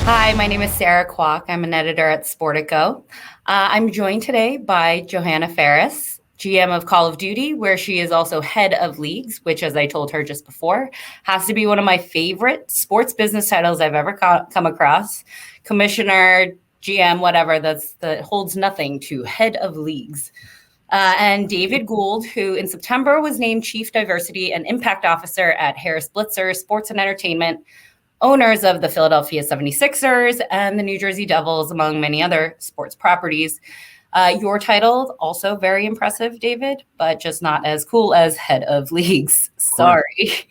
Hi, my name is Sarah Kwak. I'm an editor at Sportico. I'm joined today by Johanna Faries, GM of Call of Duty, where she is also head of leagues, which, as I told her just before, has to be one of my favorite sports business titles I've ever come across. Commissioner, GM, whatever, that holds nothing to head of leagues. And David Gould, who in September was named Chief Diversity and Impact Officer at Harris Blitzer Sports and Entertainment, owners of the Philadelphia 76ers and the New Jersey Devils, among many other sports properties. Your title, also very impressive, David, but just not as cool as head of leagues. Sorry.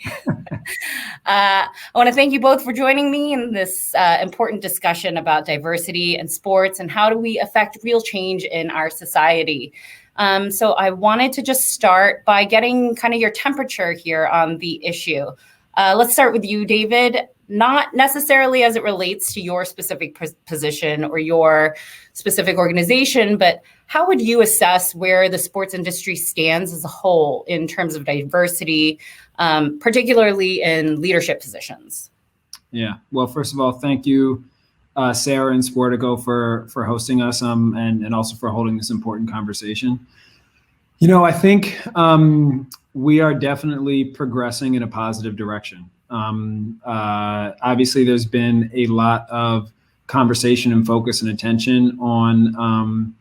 I want to thank you both for joining me in this important discussion about diversity and sports and how do we affect real change in our society. So I wanted to just start by getting kind of your temperature here on the issue. Let's start with you, David. Not necessarily as it relates to your specific position or your specific organization, but how would you assess where the sports industry stands as a whole in terms of diversity, particularly in leadership positions? Yeah, well, first of all, thank you, Sarah and Sportico for hosting us and also for holding this important conversation. You know, I think we are definitely progressing in a positive direction. Obviously, there's been a lot of conversation and focus and attention on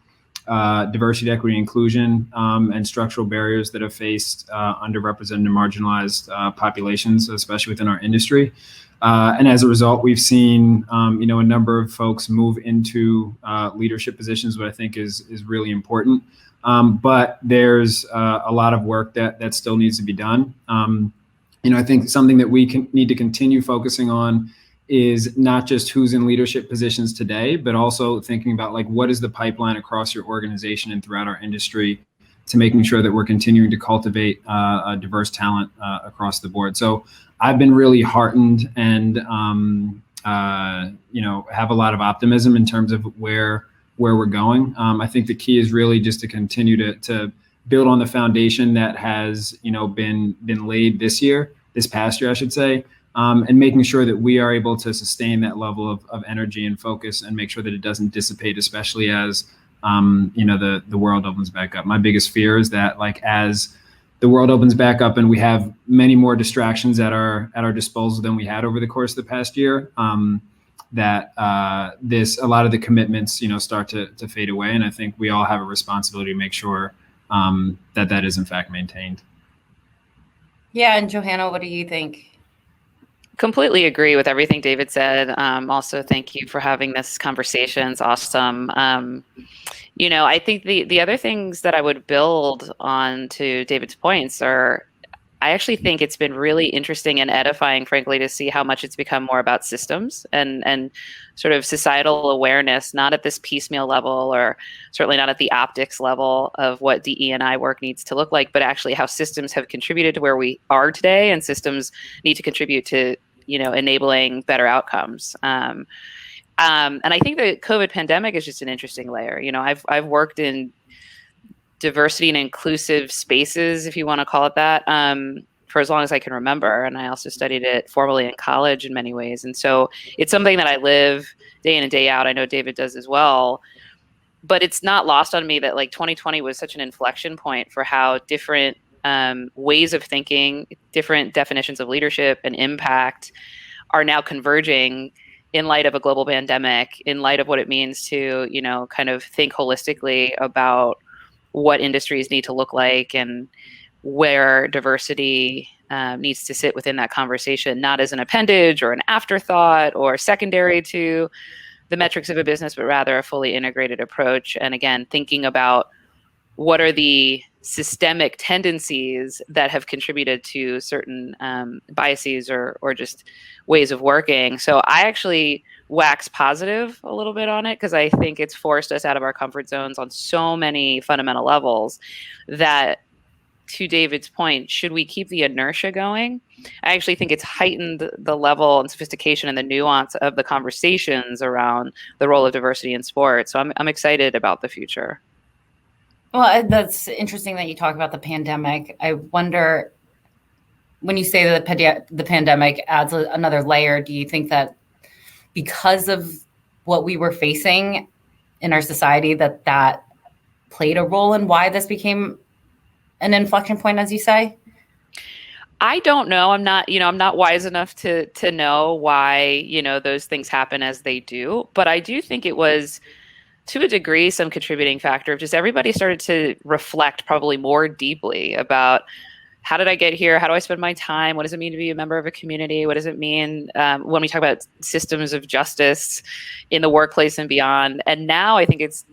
diversity, equity, inclusion, and structural barriers that have faced underrepresented and marginalized populations, especially within our industry. And as a result, we've seen, a number of folks move into leadership positions, what I think is really important. But there's a lot of work that still needs to be done. I think something that we need to continue focusing on is not just who's in leadership positions today, but also thinking about like what is the pipeline across your organization and throughout our industry to making sure that we're continuing to cultivate a diverse talent across the board. So I've been really heartened and have a lot of optimism in terms of where we're going. I think the key is really just to continue to build on the foundation that has, been laid this past year, I should say, and making sure that we are able to sustain that level of energy and focus and make sure that it doesn't dissipate, especially as, the world opens back up. My biggest fear is that as the world opens back up and we have many more distractions at our disposal than we had over the course of the past year, that a lot of the commitments, start to fade away. And I think we all have a responsibility to make sure that is in fact maintained. Yeah, and Johanna, what do you think? Completely agree with everything David said. Also, thank you for having this conversation. It's awesome. I think the other things that I would build on to David's points are, I actually think it's been really interesting and edifying, frankly, to see how much it's become more about systems and sort of societal awareness, not at this piecemeal level or certainly not at the optics level of what DE&I work needs to look like, but actually how systems have contributed to where we are today and systems need to contribute to, enabling better outcomes. And I think the COVID pandemic is just an interesting layer. I've worked in diversity and inclusive spaces, if you want to call it that, for as long as I can remember. And I also studied it formally in college in many ways. And so it's something that I live day in and day out. I know David does as well. But it's not lost on me that 2020 was such an inflection point for how different ways of thinking, different definitions of leadership and impact are now converging in light of a global pandemic, in light of what it means to, kind of think holistically about what industries need to look like and where diversity needs to sit within that conversation, not as an appendage or an afterthought or secondary to the metrics of a business, but rather a fully integrated approach. And again, thinking about what are the systemic tendencies that have contributed to certain biases or just ways of working. So I actually wax positive a little bit on it because I think it's forced us out of our comfort zones on so many fundamental levels that, to David's point, should we keep the inertia going? I actually think it's heightened the level and sophistication and the nuance of the conversations around the role of diversity in sports. So I'm excited about the future. Well, that's interesting that you talk about the pandemic. I wonder, when you say that the pandemic adds another layer, do you think that because of what we were facing in our society that played a role in why this became an inflection point, as you say? I don't know. I'm not wise enough to know why, those things happen as they do. But I do think it was, to a degree, some contributing factor of just everybody started to reflect probably more deeply about, how did I get here? How do I spend my time? What does it mean to be a member of a community? What does it mean when we talk about systems of justice in the workplace and beyond? And now I think it's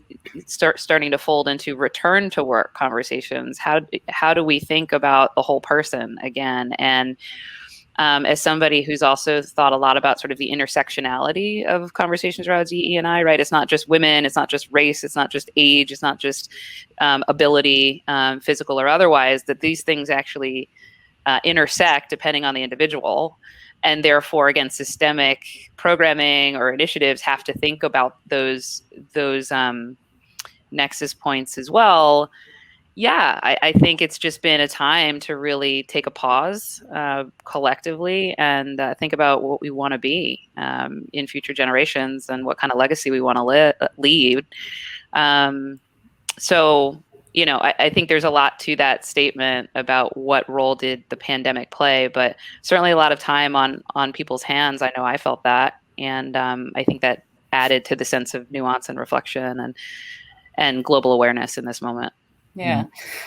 starting to fold into return to work conversations. How do we think about the whole person again? And as somebody who's also thought a lot about sort of the intersectionality of conversations around DE&I, right? It's not just women, it's not just race, it's not just age, it's not just ability, physical or otherwise, that these things actually intersect depending on the individual. And therefore, again, systemic programming or initiatives have to think about those nexus points as well. Yeah, I think it's just been a time to really take a pause collectively and think about what we want to be in future generations and what kind of legacy we want to leave. So, I think there's a lot to that statement about what role did the pandemic play, but certainly a lot of time on people's hands. I know I felt that. And I think that added to the sense of nuance and reflection and global awareness in this moment. Yeah.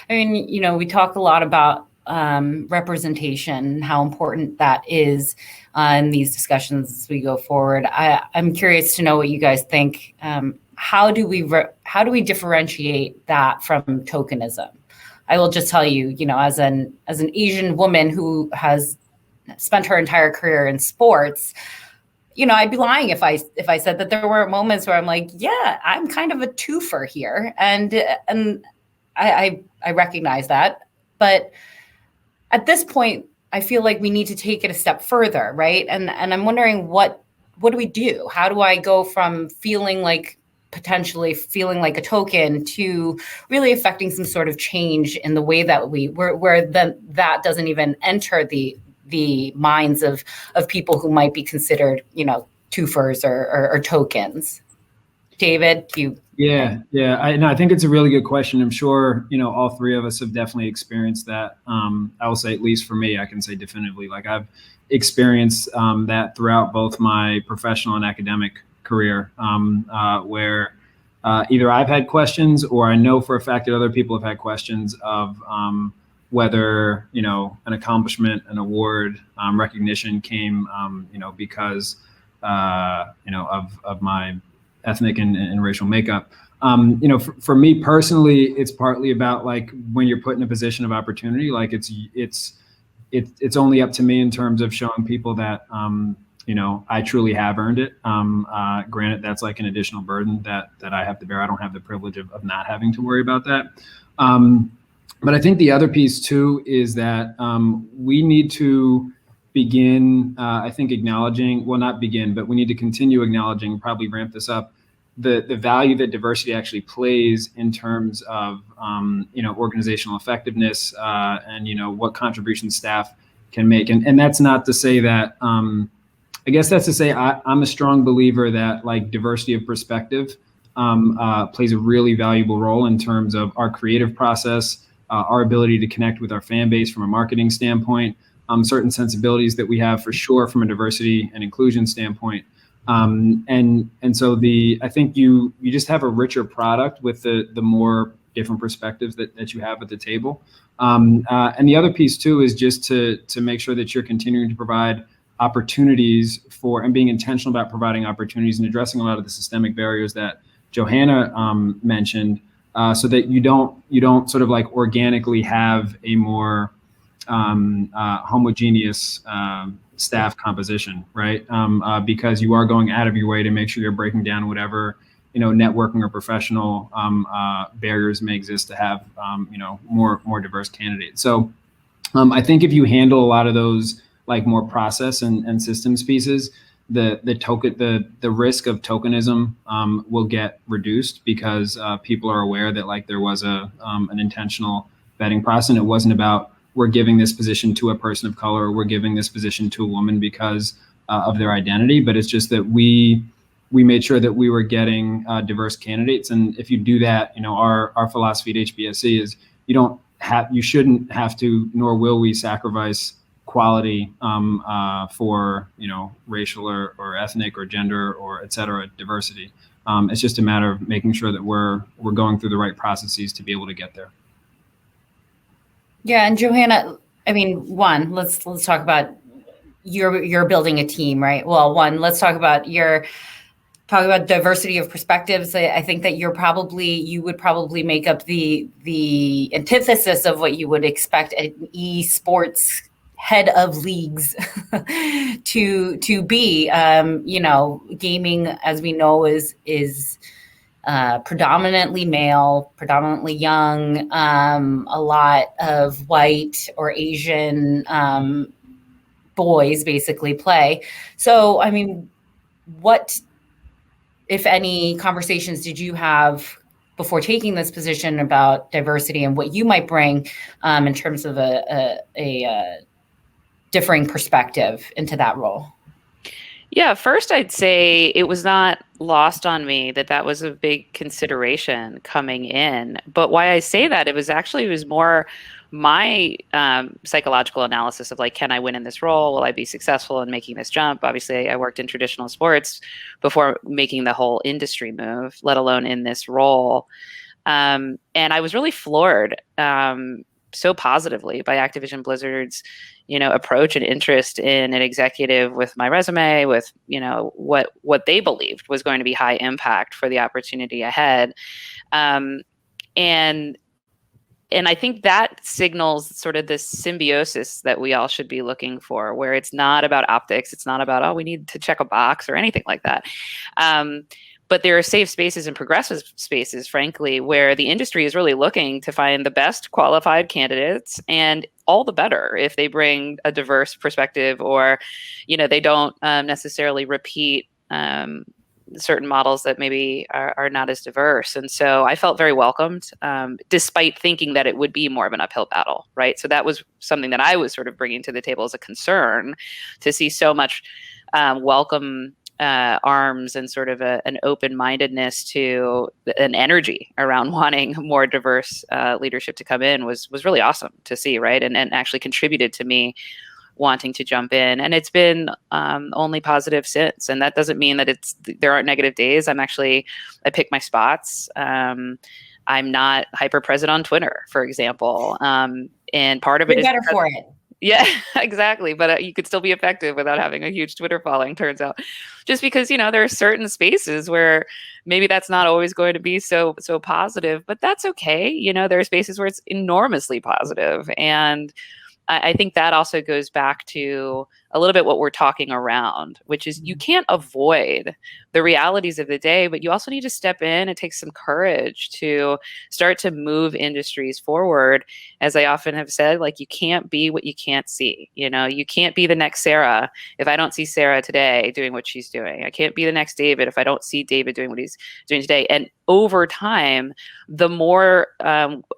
I mean, we talk a lot about representation, how important that is in these discussions as we go forward. I'm curious to know what you guys think. How do we differentiate that from tokenism? I will just tell you, as an Asian woman who has spent her entire career in sports, I'd be lying if I said that there weren't moments where I'm like, yeah, I'm kind of a twofer here, and I recognize that. But at this point, I feel like we need to take it a step further, right? And I'm wondering what do we do? How do I go from potentially feeling like a token to really affecting some sort of change in the way that where that doesn't even enter the minds of people who might be considered, twofers or tokens? David, Yeah. I think it's a really good question. I'm sure, all three of us have definitely experienced that. I will say, at least for me, I can say definitively, I've experienced that throughout both my professional and academic career, where either I've had questions or I know for a fact that other people have had questions of whether, an accomplishment, an award, recognition came, because, of my ethnic and racial makeup. For me personally, it's partly about when you're put in a position of opportunity, it's only up to me in terms of showing people that, I truly have earned it. Granted, that's an additional burden that I have to bear. I don't have the privilege of not having to worry about that. But I think the other piece too is that we need to begin, I think, acknowledging, well, not begin, but we need to continue acknowledging, probably ramp this up, the value that diversity actually plays in terms of, organizational effectiveness and, what contributions staff can make. And that's not to say that, I guess that's to say I'm a strong believer that diversity of perspective plays a really valuable role in terms of our creative process, our ability to connect with our fan base from a marketing standpoint, certain sensibilities that we have for sure from a diversity and inclusion standpoint. And so I think you just have a richer product with the more different perspectives that you have at the table. And the other piece too is just to make sure that you're continuing to provide opportunities for and being intentional about providing opportunities and addressing a lot of the systemic barriers that Johanna mentioned, so that you don't sort of organically have a more homogeneous staff composition, right? Because you are going out of your way to make sure you're breaking down whatever networking or professional barriers may exist to have more diverse candidates. So I think if you handle a lot of those more process and systems pieces, the risk of tokenism will get reduced because people are aware that there was an intentional vetting process, and it wasn't about we're giving this position to a person of color, or we're giving this position to a woman because of their identity. But it's just that we made sure that we were getting diverse candidates. And if you do that, our philosophy at HBSC is you shouldn't have to, nor will we sacrifice quality for racial or ethnic or gender or et cetera diversity. It's just a matter of making sure that we're going through the right processes to be able to get there. Yeah, and Johanna, I mean, let's talk about you're building a team, right? Well, let's talk about diversity of perspectives. I think that you would probably make up the antithesis of what you would expect an esports head of leagues to be. Gaming, as we know, is predominantly male, predominantly young, a lot of white or Asian boys basically play. So, I mean, what, if any, conversations did you have before taking this position about diversity and what you might bring in terms of a differing perspective into that role? Yeah, first I'd say it was not lost on me that was a big consideration coming in. But why I say that, it was more my psychological analysis of, like, can I win in this role? Will I be successful in making this jump? Obviously, I worked in traditional sports before making the whole industry move, let alone in this role. And I was really floored so positively by Activision Blizzard's approach and interest in an executive with my resume, with what they believed was going to be high impact for the opportunity ahead. And I think that signals sort of this symbiosis that we all should be looking for, where it's not about optics. It's not about, we need to check a box or anything like that. But there are safe spaces and progressive spaces, frankly, where the industry is really looking to find the best qualified candidates, and all the better if they bring a diverse perspective, or, they don't necessarily repeat certain models that maybe are not as diverse. And so I felt very welcomed, despite thinking that it would be more of an uphill battle, right? So that was something that I was sort of bringing to the table as a concern, to see so much welcome arms and sort of an open-mindedness to an energy around wanting more diverse leadership to come in was really awesome to see, right? And actually contributed to me wanting to jump in. And it's been only positive since. And that doesn't mean that there aren't negative days. I pick my spots. I'm not hyper present on Twitter, for example. And part of it is better for it. Yeah, exactly. But you could still be effective without having a huge Twitter following, turns out. Just because, there are certain spaces where maybe that's not always going to be so positive, but that's okay. There are spaces where it's enormously positive. And I think that also goes back to a little bit what we're talking around, which is you can't avoid the realities of the day, but you also need to step in and take some courage to start to move industries forward. As I often have said, like, you can't be what you can't see. You can't be the next Sarah if I don't see Sarah today doing what she's doing. I can't be the next David if I don't see David doing what he's doing today. And over time, the more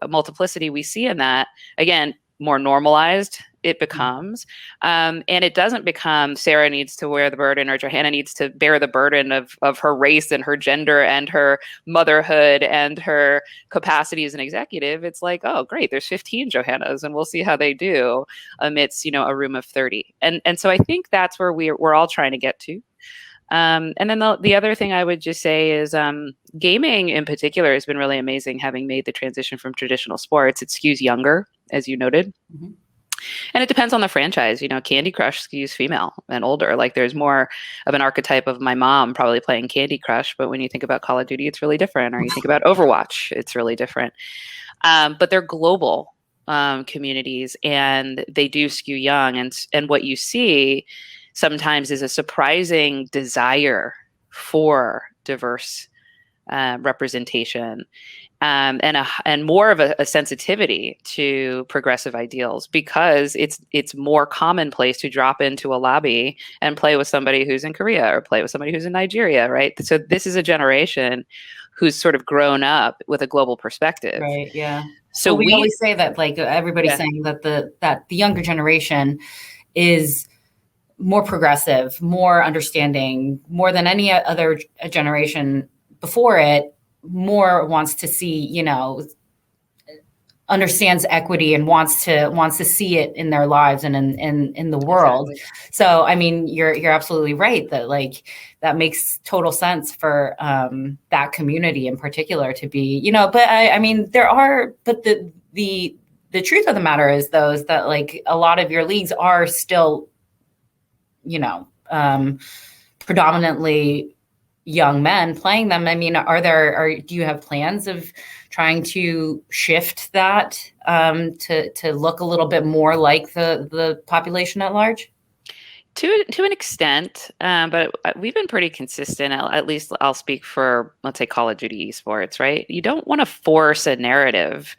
multiplicity we see in that, again, more normalized it becomes. And it doesn't become Sarah needs to wear the burden or Johanna needs to bear the burden of her race and her gender and her motherhood and her capacity as an executive. It's like, oh, great, there's 15 Johannas and we'll see how they do amidst, a room of 30. And so I think that's where we're all trying to get to. And then the other thing I would just say is gaming in particular has been really amazing, having made the transition from traditional sports. It skews younger, as you noted. Mm-hmm. And it depends on the franchise. Candy Crush skews female and older. Like, there's more of an archetype of my mom probably playing Candy Crush. But when you think about Call of Duty, it's really different. Or you think about Overwatch, it's really different. But they're global communities, and they do skew young. And what you see sometimes is a surprising desire for diverse representation, and more of a sensitivity to progressive ideals, because it's more commonplace to drop into a lobby and play with somebody who's in Korea or play with somebody who's in Nigeria, right? So this is a generation who's sort of grown up with a global perspective. Right. Yeah. So we always say that, like, everybody's saying that the younger generation is more progressive, more understanding, more than any other generation before it, more wants to see, understands equity and wants to see it in their lives and in the world. Exactly. So, I mean, you're absolutely right that like that makes total sense for that community in particular to be, but I mean, but the truth of the matter is though, is that like a lot of your leagues are still, predominantly young men playing them. I mean, do you have plans of trying to shift that to look a little bit more like the population at large? To an extent, but we've been pretty consistent. At least I'll speak for, let's say, Call of Duty esports, right? You don't want to force a narrative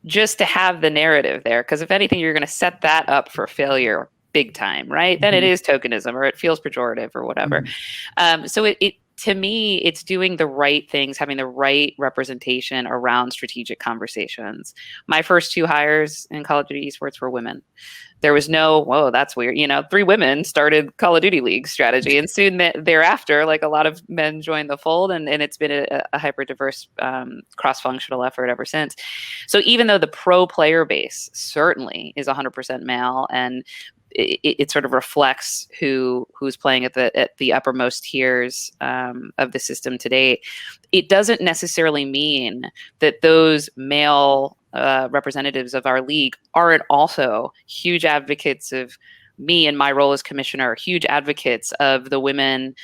just to have the narrative there, because if anything, you're going to set that up for failure big time, right? Then it is tokenism, or it feels pejorative, or whatever. So it to me, it's doing the right things, having the right representation around strategic conversations. My first 2 hires in Call of Duty esports were women. There was no, whoa, that's weird. 3 women started Call of Duty League strategy, and soon thereafter, like a lot of men joined the fold, and it's been a hyper diverse cross-functional effort ever since. So even though the pro player base certainly is 100% male, and it sort of reflects who's playing at the uppermost tiers of the system today, it doesn't necessarily mean that those male representatives of our league aren't also huge advocates of me and my role as commissioner, huge advocates of the women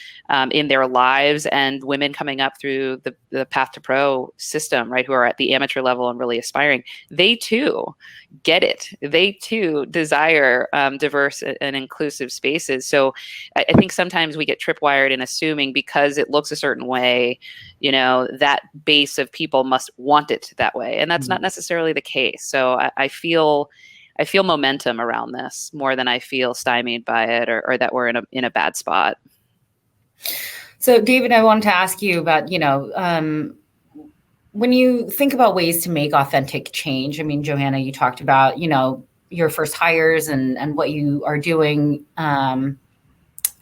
in their lives, and women coming up through the path to pro system, right, who are at the amateur level and really aspiring. They too get it. They too desire diverse and inclusive spaces. So I think sometimes we get tripwired in assuming because it looks a certain way, that base of people must want it that way. And that's not necessarily the case. So I feel momentum around this more than I feel stymied by it, or that we're in a bad spot. So, David, I wanted to ask you about, when you think about ways to make authentic change. I mean, Johanna, you talked about, your first hires and what you are doing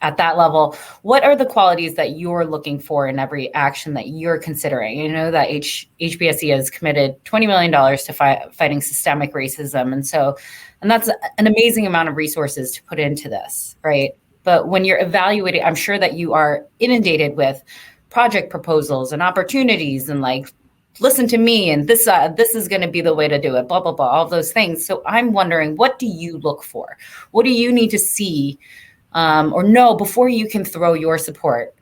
at that level. What are the qualities that you're looking for in every action that you're considering? You know that HBSE has committed $20 million to fighting systemic racism. And that's an amazing amount of resources to put into this, right? But when you're evaluating, I'm sure that you are inundated with project proposals and opportunities and like, listen to me, and this is going to be the way to do it, blah, blah, blah, all those things. So I'm wondering, what do you look for? What do you need to see or know before you can throw your support,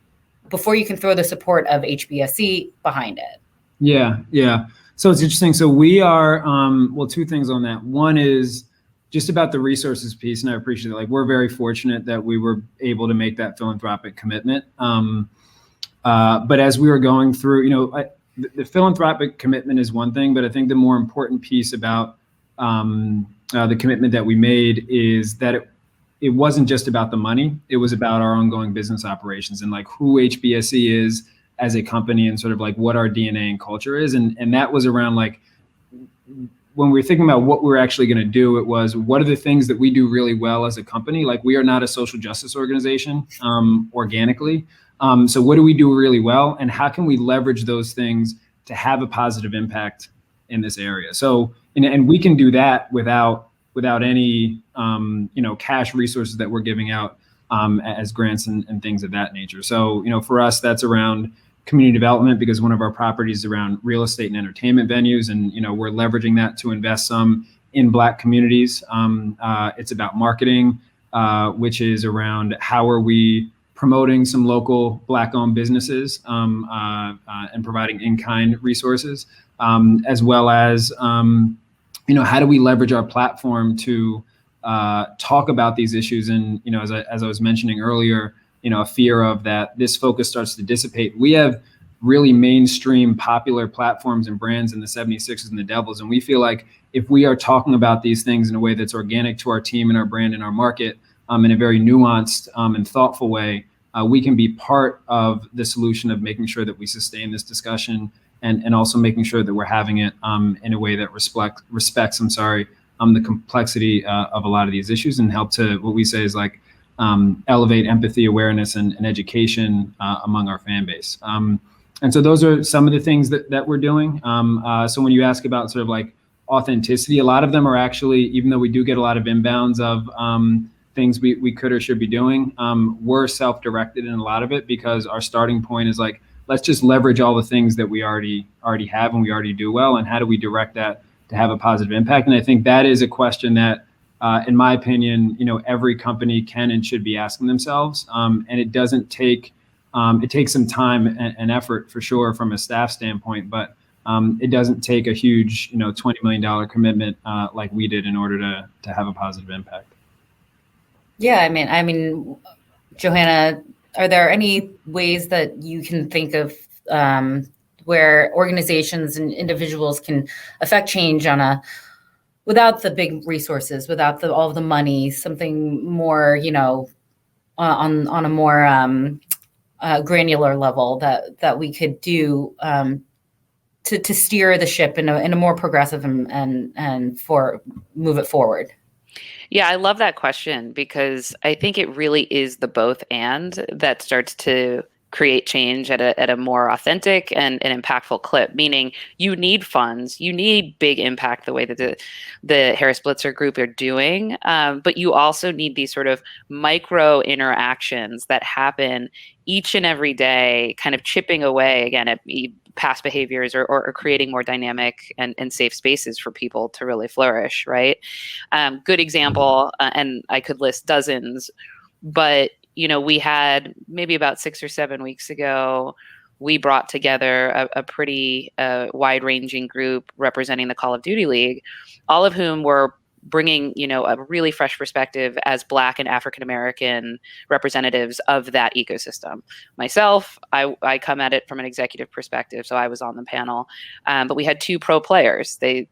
before you can throw the support of HBSE behind it? Yeah. So it's interesting. So we are, 2 things on that. One is just about the resources piece, and I appreciate it. Like, we're very fortunate that we were able to make that philanthropic commitment. But as we were going through, the philanthropic commitment is one thing, but I think the more important piece about the commitment that we made is that it wasn't just about the money. It was about our ongoing business operations and like who HBSE is as a company and sort of like what our DNA and culture is. And that was around like, when we were thinking about what we're actually going to do, it was, what are the things that we do really well as a company? Like, we are not a social justice organization organically. So what do we do really well? And how can we leverage those things to have a positive impact in this area? So, and we can do that without any, cash resources that we're giving out as grants and things of that nature. So, for us, that's around community development, because one of our properties is around real estate and entertainment venues. And, we're leveraging that to invest some in Black communities. It's about marketing, which is around how are we promoting some local Black-owned businesses and providing in-kind resources, as well as, how do we leverage our platform to talk about these issues? And, as I was mentioning earlier, a fear of that this focus starts to dissipate. We have really mainstream popular platforms and brands in the 76ers and the Devils. And we feel like if we are talking about these things in a way that's organic to our team and our brand and our market in a very nuanced and thoughtful way, we can be part of the solution of making sure that we sustain this discussion and also making sure that we're having it in a way that respects the complexity of a lot of these issues and help to, what we say is like, elevate empathy, awareness, and education among our fan base. And so those are some of the things that we're doing. So when you ask about sort of like authenticity, a lot of them are actually, even though we do get a lot of inbounds of things we could or should be doing, we're self-directed in a lot of it, because our starting point is like, let's just leverage all the things that we already have and we already do well, and how do we direct that to have a positive impact? And I think that is a question that, in my opinion, every company can and should be asking themselves. And it doesn't take, it takes some time and effort for sure from a staff standpoint, but it doesn't take a huge, $20 million commitment like we did in order to have a positive impact. Yeah, I mean, Johanna, are there any ways that you can think of where organizations and individuals can affect change without the big resources, without all of the money, something more, on a more granular level that we could do to steer the ship in a more progressive and for move it forward? Yeah, I love that question, because I think it really is the both and that starts to create change at a more authentic and an impactful clip, meaning you need funds, you need big impact the way that the Harris Blitzer group are doing, but you also need these sort of micro interactions that happen each and every day, kind of chipping away again at past behaviors or creating more dynamic and safe spaces for people to really flourish, right? Good example, and I could list dozens, but we had maybe about 6 or 7 weeks ago, we brought together a pretty wide-ranging group representing the Call of Duty League, all of whom were bringing, a really fresh perspective as Black and African-American representatives of that ecosystem. Myself, I come at it from an executive perspective, so I was on the panel, but we had 2 pro players. They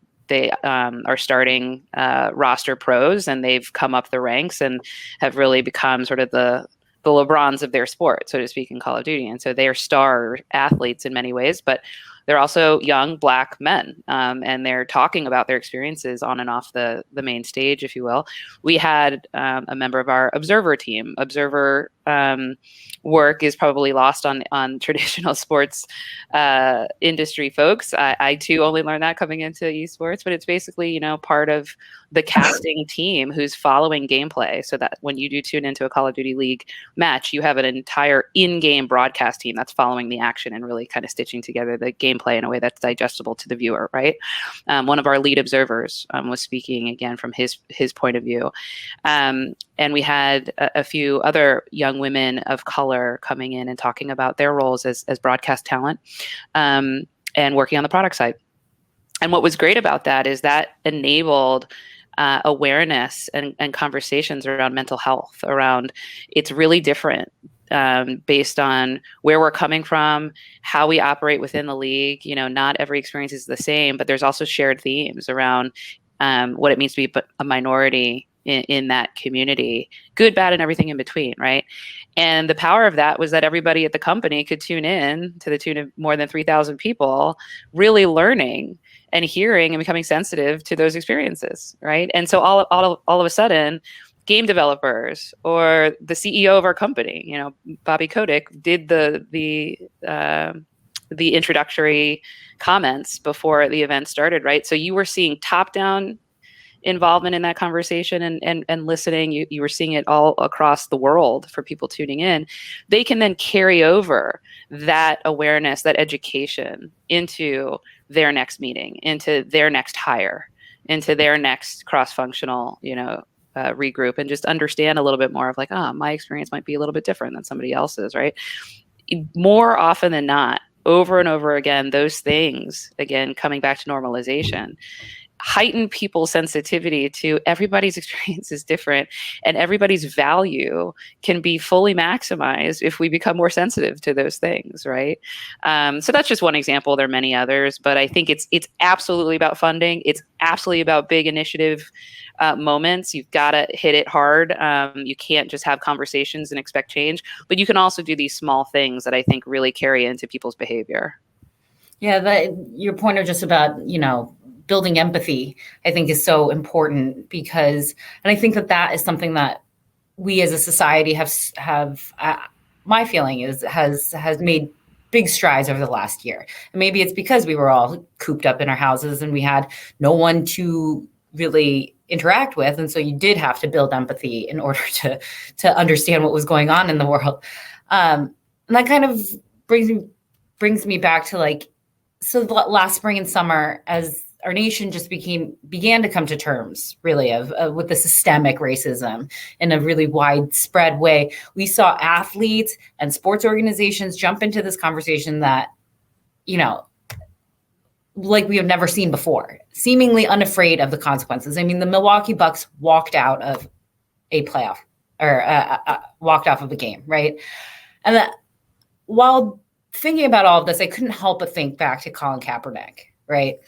are starting roster pros, and they've come up the ranks and have really become sort of the LeBrons of their sport, so to speak, in Call of Duty. And so they are star athletes in many ways, but they're also young Black men, and they're talking about their experiences on and off the main stage, if you will. We had a member of our observer team. Observer work is probably lost on traditional sports industry folks. I too only learned that coming into esports, but it's basically, part of the casting team who's following gameplay, so that when you do tune into a Call of Duty League match, you have an entire in-game broadcast team that's following the action and really kind of stitching together the gameplay in a way that's digestible to the viewer, right? One of our lead observers was speaking again from his point of view. And we had a few other young women of color coming in and talking about their roles as broadcast talent and working on the product side. And what was great about that is that enabled awareness and conversations around mental health, around it's really different based on where we're coming from, how we operate within the league. Not every experience is the same, but there's also shared themes around what it means to be a minority in that community, good, bad, and everything in between, right? And the power of that was that everybody at the company could tune in to the tune of more than 3,000 people, really learning and hearing and becoming sensitive to those experiences, right? And so all of a sudden, game developers or the CEO of our company, Bobby Kotick, did the introductory comments before the event started, right? So you were seeing top-down involvement in that conversation and listening. You were seeing it all across the world for people tuning in. They can then carry over that awareness, that education into their next meeting, into their next hire, into their next cross-functional, regroup, and just understand a little bit more of like, my experience might be a little bit different than somebody else's, right? More often than not, over and over again, those things, again, coming back to normalization, heighten people's sensitivity to everybody's experience is different, and everybody's value can be fully maximized if we become more sensitive to those things, right? So that's just one example. There are many others, but I think it's absolutely about funding. It's absolutely about big initiative moments. You've got to hit it hard. You can't just have conversations and expect change, but you can also do these small things that I think really carry into people's behavior. Yeah, your point of just about, building empathy, I think, is so important, because, and I think that is something that we as a society have my feeling is has made big strides over the last year. And maybe it's because we were all cooped up in our houses and we had no one to really interact with, and so you did have to build empathy in order to understand what was going on in the world. And that kind of brings me back to like, so last spring and summer, as our nation just began to come to terms really of with the systemic racism in a really widespread way, we saw athletes and sports organizations jump into this conversation that, you know, like we have never seen before, seemingly unafraid of the consequences. I mean, the Milwaukee Bucks walked out of a playoff or walked off of a game, right? And that, while thinking about all of this, I couldn't help but think back to Colin Kaepernick, right?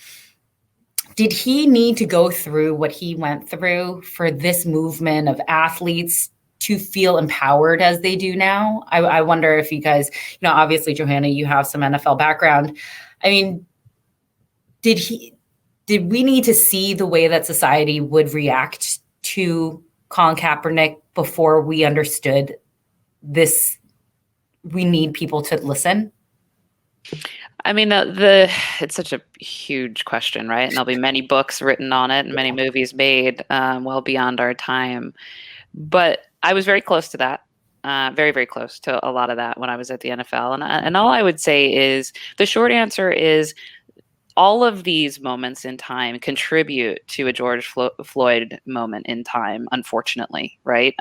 Did he need to go through what he went through for this movement of athletes to feel empowered as they do now? I wonder if you guys, you know, obviously, Johanna, you have some NFL background. I mean, did we need to see the way that society would react to Colin Kaepernick before we understood this? We need people to listen. I mean, it's such a huge question, right? And there'll be many books written on it and many movies made well beyond our time. But I was very close to that, very, very close to a lot of that when I was at the NFL. And all I would say is the short answer is all of these moments in time contribute to a George Floyd moment in time, unfortunately, right?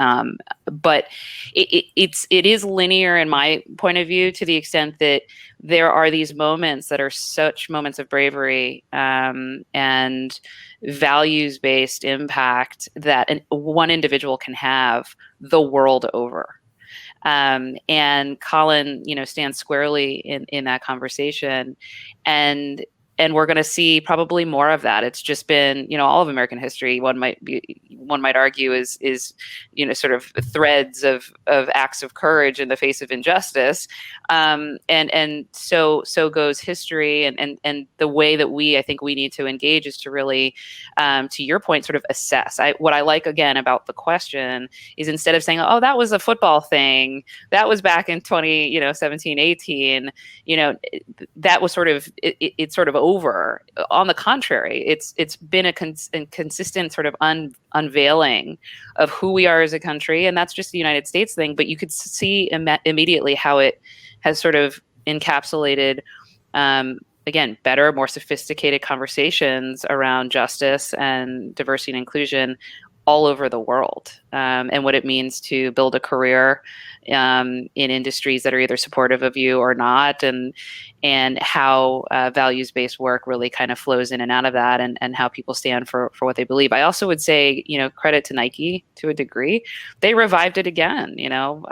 But it is linear in my point of view to the extent that there are these moments that are such moments of bravery and values-based impact that one individual can have the world over. And Colin, you know, stands squarely in that conversation, and we're going to see probably more of that. It's just been, you know, all of American history, one might argue is, you know, sort of threads of acts of courage in the face of injustice. And so goes history. And the way that I think we need to engage is to really, to your point, sort of assess. What I like, again, about the question is instead of saying, oh, that was a football thing, that was back in 17, 18, you know, that was sort of, it's sort of over. On the contrary, it's been a consistent sort of unveiling of who we are as a country, and that's just the United States thing. But you could see immediately how it has sort of encapsulated, again, better, more sophisticated conversations around justice and diversity and inclusion all over the world, and what it means to build a career in industries that are either supportive of you or not, and how values-based work really kind of flows in and out of that, and how people stand for what they believe. I also would say, you know, credit to Nike to a degree. They revived it again, you know,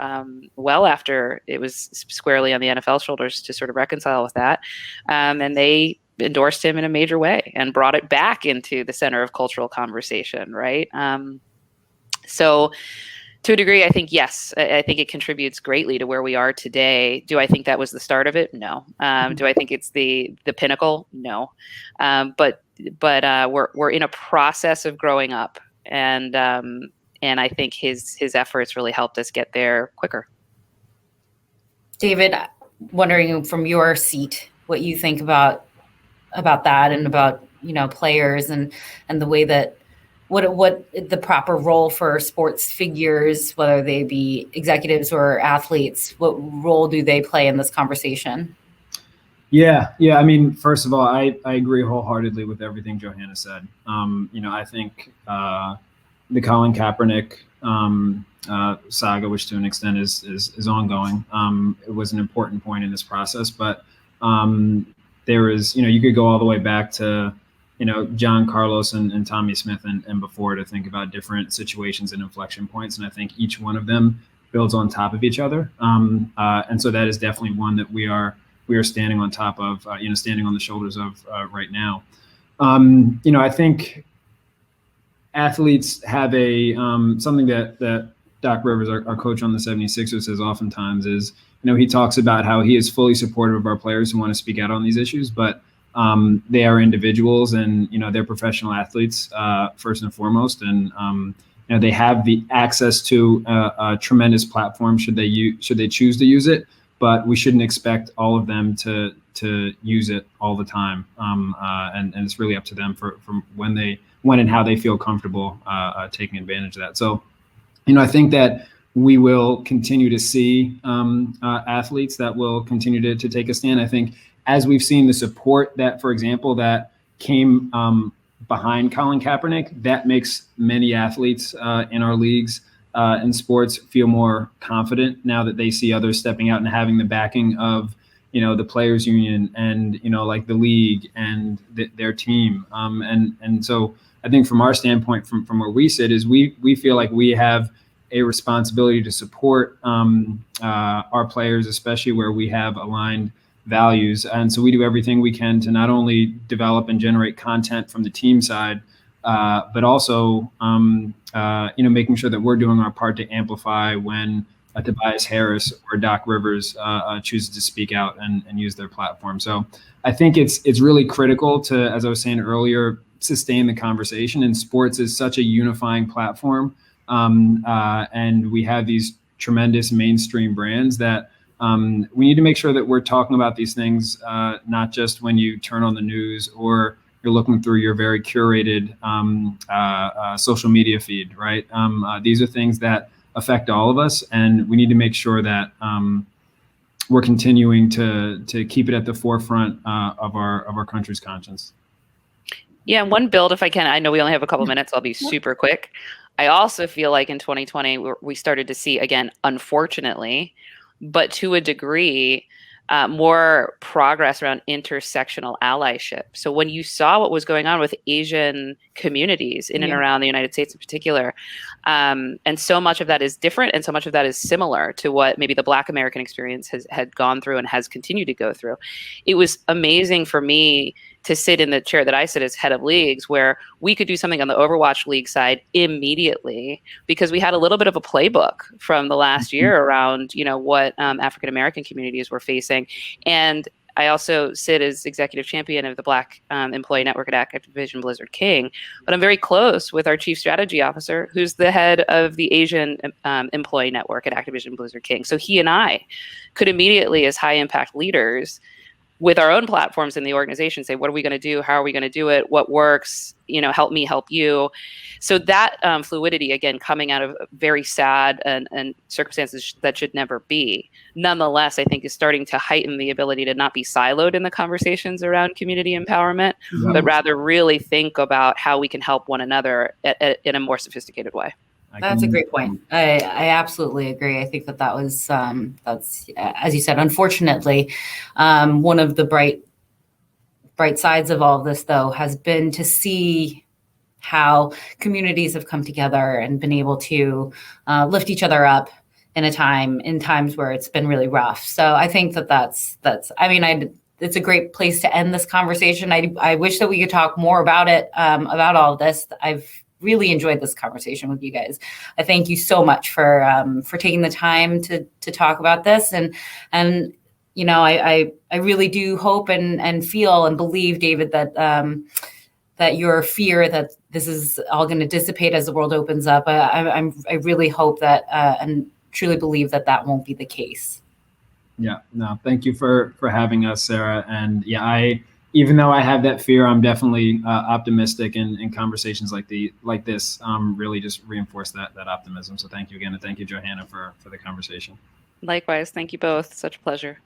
well after it was squarely on the NFL's shoulders to sort of reconcile with that, and they endorsed him in a major way and brought it back into the center of cultural conversation, right? So to a degree, I think, yes, I think it contributes greatly to where we are today. Do I think that was the start of it? No. Do I think it's the pinnacle? No. But we're in a process of growing up, and I think his efforts really helped us get there quicker. David, wondering from your seat what you think about that and about, you know, players and the way that what the proper role for sports figures, whether they be executives or athletes, what role do they play in this conversation? Yeah. I mean, first of all, I agree wholeheartedly with everything Johanna said. You know, I think the Colin Kaepernick saga, which to an extent is ongoing, it was an important point in this process, but there is, you know, you could go all the way back to, you know, John Carlos and Tommy Smith and before to think about different situations and inflection points. And I think each one of them builds on top of each other. And so that is definitely one that we are standing on top of, you know, standing on the shoulders of right now. You know, I think athletes have a something that Doc Rivers, our coach on the 76ers, says oftentimes is, you know, he talks about how he is fully supportive of our players who want to speak out on these issues, but they are individuals and, you know, they're professional athletes first and foremost. And, you they have the access to a tremendous platform should they choose to use it, but we shouldn't expect all of them to use it all the time. And it's really up to them from when and how they feel comfortable taking advantage of that. So, I think that we will continue to see athletes that will continue to take a stand. I think as we've seen the support that, for example, that came behind Colin Kaepernick, that makes many athletes in our leagues in sports feel more confident now that they see others stepping out and having the backing of, the players union and, like the league and their team. And so I think from our standpoint, from where we sit, is we feel like we have a responsibility to support our players, especially where we have aligned values. And so we do everything we can to not only develop and generate content from the team side, but also, making sure that we're doing our part to amplify when Tobias Harris or Doc Rivers chooses to speak out and use their platform. So I think it's really critical to, as I was saying earlier, sustain the conversation. And sports is such a unifying platform. And we have these tremendous mainstream brands that we need to make sure that we're talking about these things, not just when you turn on the news or you're looking through your very curated social media feed, right? These are things that affect all of us, and we need to make sure that we're continuing to keep it at the forefront of our country's conscience. Yeah, and one build, if I can. I know we only have a couple minutes. I'll be super quick. I also feel like in 2020, we started to see, again, unfortunately, but to a degree, more progress around intersectional allyship. So when you saw what was going on with Asian communities in and around the United States in particular, and so much of that is different and so much of that is similar to what maybe the Black American experience had gone through and has continued to go through. It was amazing for me to sit in the chair that I sit as head of leagues, where we could do something on the Overwatch League side immediately, because we had a little bit of a playbook from the last year around, what African American communities were facing. And I also sit as executive champion of the Black Employee Network at Activision Blizzard King, but I'm very close with our chief strategy officer, who's the head of the Asian Employee Network at Activision Blizzard King. So he and I could immediately, as high impact leaders, with our own platforms in the organization, say, what are we going to do? How are we going to do it? What works? Help me, help you. So that fluidity, again, coming out of very sad and circumstances that should never be, nonetheless, I think is starting to heighten the ability to not be siloed in the conversations around community empowerment, but rather really think about how we can help one another in a more sophisticated way. That's a great point. I absolutely agree. I think that was, that's, as you said, unfortunately, one of the bright sides of all of this, though, has been to see how communities have come together and been able to lift each other up in times where it's been really rough. So I think that's it's a great place to end this conversation. I wish that we could talk more about it, about all of this. I've really enjoyed this conversation with you guys. I thank you so much for taking the time to talk about this. And I really do hope and feel and believe, David, that your fear that this is all going to dissipate as the world opens up. I really hope that and truly believe that won't be the case. Yeah, no, thank you for having us, Sarah. And even though I have that fear, I'm definitely optimistic, and conversations like this really just reinforce that optimism. So thank you again, and thank you, Johanna, for the conversation. Likewise, thank you both. Such a pleasure.